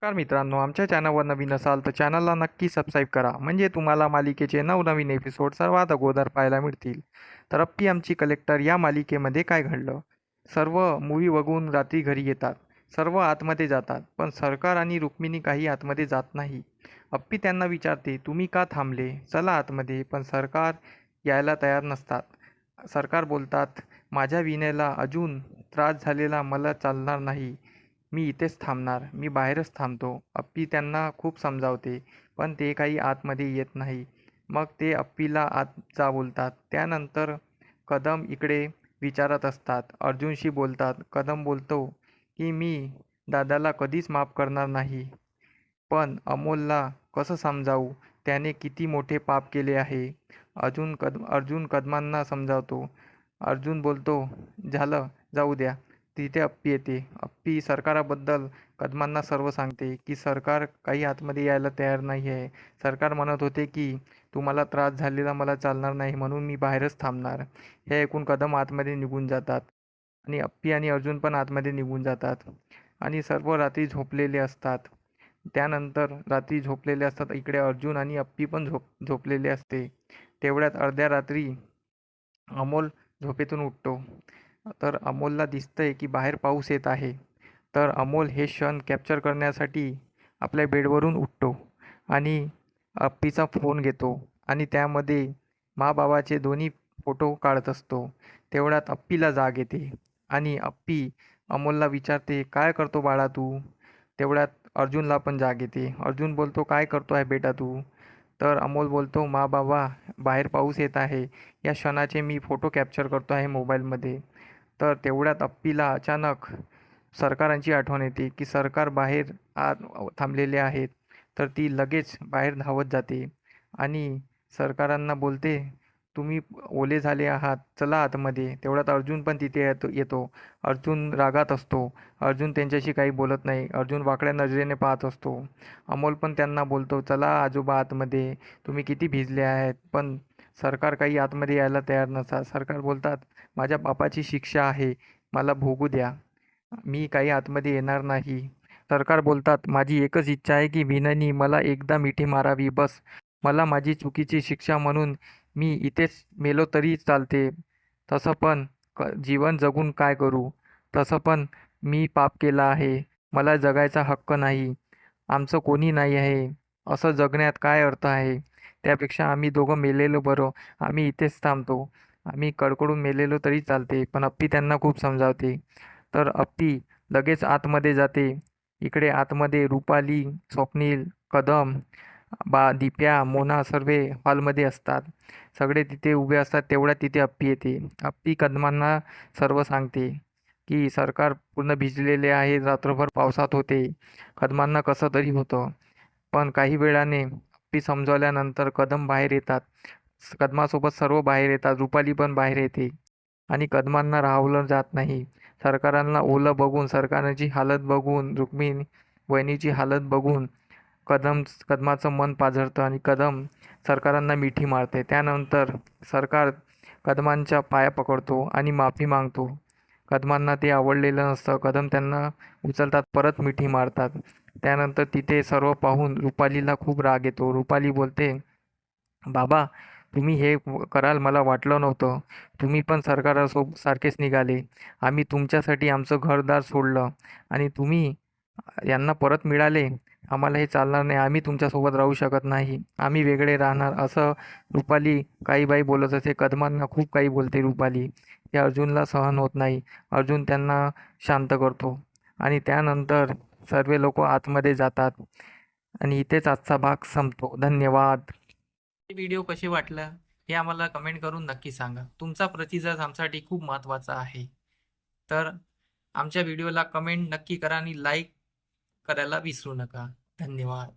नमस्कार मित्रांनो, आमच्या चॅनलवर नवीन असाल तर चॅनलला नक्की सबस्क्राईब करा, म्हणजे तुम्हाला मालिकेचे नवनवीन एपिसोड सर्वात अगोदर पाहायला मिळतील. तर अप्पी आमची कलेक्टर या मालिकेमध्ये काय घडलं? सर्व मूवी बघून रात्री घरी येतात. सर्व आतमध्ये जातात, पण सरकार आणि रुक्मिणी काही आतमध्ये जात नाही. अप्पी त्यांना विचारते, तुम्ही का थांबले? चला आतमध्ये. पण सरकार यायला तयार नसतात. सरकार बोलतात, माझ्या विनयला अजून त्रास झालेला मला चालणार नाही. मी इथेच थांबणार. मी बाहेरच थांबतो. अप्पी त्यांना खूप समजावते, पण ते काही आतमध्ये येत नाही. मग ते अप्पीला आत जा बोलतात. त्यानंतर कदम इकडे विचारत असतात. अर्जुनशी बोलतात. कदम बोलतो की मी दादाला कधीच माफ करणार नाही. पण अमोलला कसं समजावू? त्याने किती मोठे पाप केले आहे. अर्जुन कदमांना समजावतो. अर्जुन बोलतो, झालं, जाऊ द्या. तिथे अप्पी येते. अप्पी सरकाराबद्दल कदमांना सर्व सांगते की सरकार काही आतमध्ये यायला तयार नाही आहे. सरकार म्हणत होते की तुम्हाला त्रास झालेला मला चालणार नाही, म्हणून मी बाहेरच थांबणार. हे ऐकून कदम आतमध्ये निघून जातात आणि अप्पी आणि अर्जुन पण आतमध्ये निघून जातात आणि सर्व रात्री झोपलेले असतात. त्यानंतर रात्री झोपलेले असतात. इकडे अर्जुन आणि अप्पी पण झोपलेले असते. तेवढ्यात अर्ध्या रात्री अमोल झोपेतून उठतो. तर अमोलला दिसतंय की बाहेर पाऊस येत आहे. तर अमोल हे क्षण कॅप्चर करण्यासाठी आपल्या बेडवरून उठतो आणि अप्पीचा फोन घेतो आणि त्यामध्ये माँ-बाबाचे दोन्ही फोटो काढत असतो. तेवढ्यात अप्पीला जाग येते आणि अप्पी अमोलला विचारते, काय करतो बाळा तू? तेवढ्यात अर्जुनला पण जाग येते. अर्जुन बोलतो, काय करतो आहे बेटा तू? तर अमोल बोलतो, माँ-बाबा, बाहेर पाऊस येत आहे. या क्षणाचे मी फोटो कॅप्चर करतो आहे मोबाईलमध्ये. तर तेवढ्यात अप्पीला अचानक सरकारांची आठवण येते की सरकार बाहेर आत थांबलेले आहेत. तर ती लगेच बाहेर धावत जाते आणि सरकारांना बोलते, तुम्ही ओले झाले आहात, चला आतमध्ये. तेवढ्यात अर्जुन पण तिथे येतो. अर्जुन रागात असतो. अर्जुन त्यांच्याशी काही बोलत नाही. अर्जुन वाकड्या नजरेने पाहत असतो. अमोल पण त्यांना बोलतो, चला आजोबा आतमध्ये, तुम्ही किती भिजले आहेत. पण सरकार काही आतमध्ये यायला तयार नसतात. सरकार बोलतात, माझ्या बापाची शिक्षा आहे, मला भोगू द्या. मी काही आतमध्ये येणार नाही. सरकार बोलतात, माझी एकच इच्छा आहे की विनयनी मला एकदा मिठी मारावी, बस. मला माझी चुकीची शिक्षा म्हणून मी इथेच मेलो तरी चालते. तसं पण जीवन जगून काय करू? तसं पण मी पाप केला आहे. मला जगायचा हक्क नाही. आमचं कोणी नाही आहे. असं जगण्यात काय अर्थ आहे? त्यापेक्षा आम्ही दोघं मेलेलो बरं. आम्ही इथेच थांबतो. आम्ही कडकडून मेलेलो तरी चालते. पण अप्पी त्यांना खूप समजावते. तर अप्पी लगेच आतमध्ये जाते. इकडे आतमध्ये रुपाली, स्वप्नील, कदम, दिप्या, मोना सर्वे हॉलमध्ये असतात. सगळे तिथे उभे असतात. तेवढ्यात तिथे अप्पी येते. अप्पी कदमांना सर्व सांगते की सरकार पूर्ण भिजलेले आहे, रात्रभर पावसात होते. कदमांना कसं तरी होतं. पण काही वेळाने अप्पी समजावल्यानंतर कदम बाहेर येतात. कदमासोबत सर्व बाहेर येतात. रुपाली पण बाहेर येते आणि कदमांना राहवलं जात नाही. सरकारांना ओलं बघून, सरकारची हालत बघून, रुक्मिणी वहिनीची हालत बघून कदमाचं मन पाझरतं आणि कदम सरकारांना मिठी मारते. त्यानंतर सरकार कदमांच्या पाया पकडतो आणि माफी मागतो. कदमांना ते आवडलेलं नसतं. कदम त्यांना उचलतात, परत मिठी मारतात. त्यानंतर तिथे सर्व पाहून रुपालीला खूप राग येतो. रुपाली बोलते, बाबा, तुम्ही हे कराल मला वाटलं नव्हतं. तुम्ही पण सारखेच निघाले. आम्ही तुमच्यासाठी आमचं घरदार सोडलं आणि तुम्ही यांना परत मिळाले. आम्हाला हे चालणार नाही. आम्ही तुमच्यासोबत राहू शकत नाही. आम्ही वेगळे राहणार, असं रुपाली काही बाई बोलत असते. कदमांना खूप काही बोलते रुपाली. हे अर्जुनला सहन होत नाही. अर्जुन त्यांना शांत करतो आणि त्यानंतर सर्व लोक आतमध्ये जातात आणि इथेच आजचा भाग संपतो. धन्यवाद. व्हिडिओ कसे वाटलं हे आम्हाला कमेंट करून नक्की सांगा. तुमचा प्रतिसाद आमच्यासाठी खूप महत्त्वाचा आहे. तर आमच्या व्हिडिओला कमेंट नक्की करा आणि लाईक करायला विसरू नका. धन्यवाद.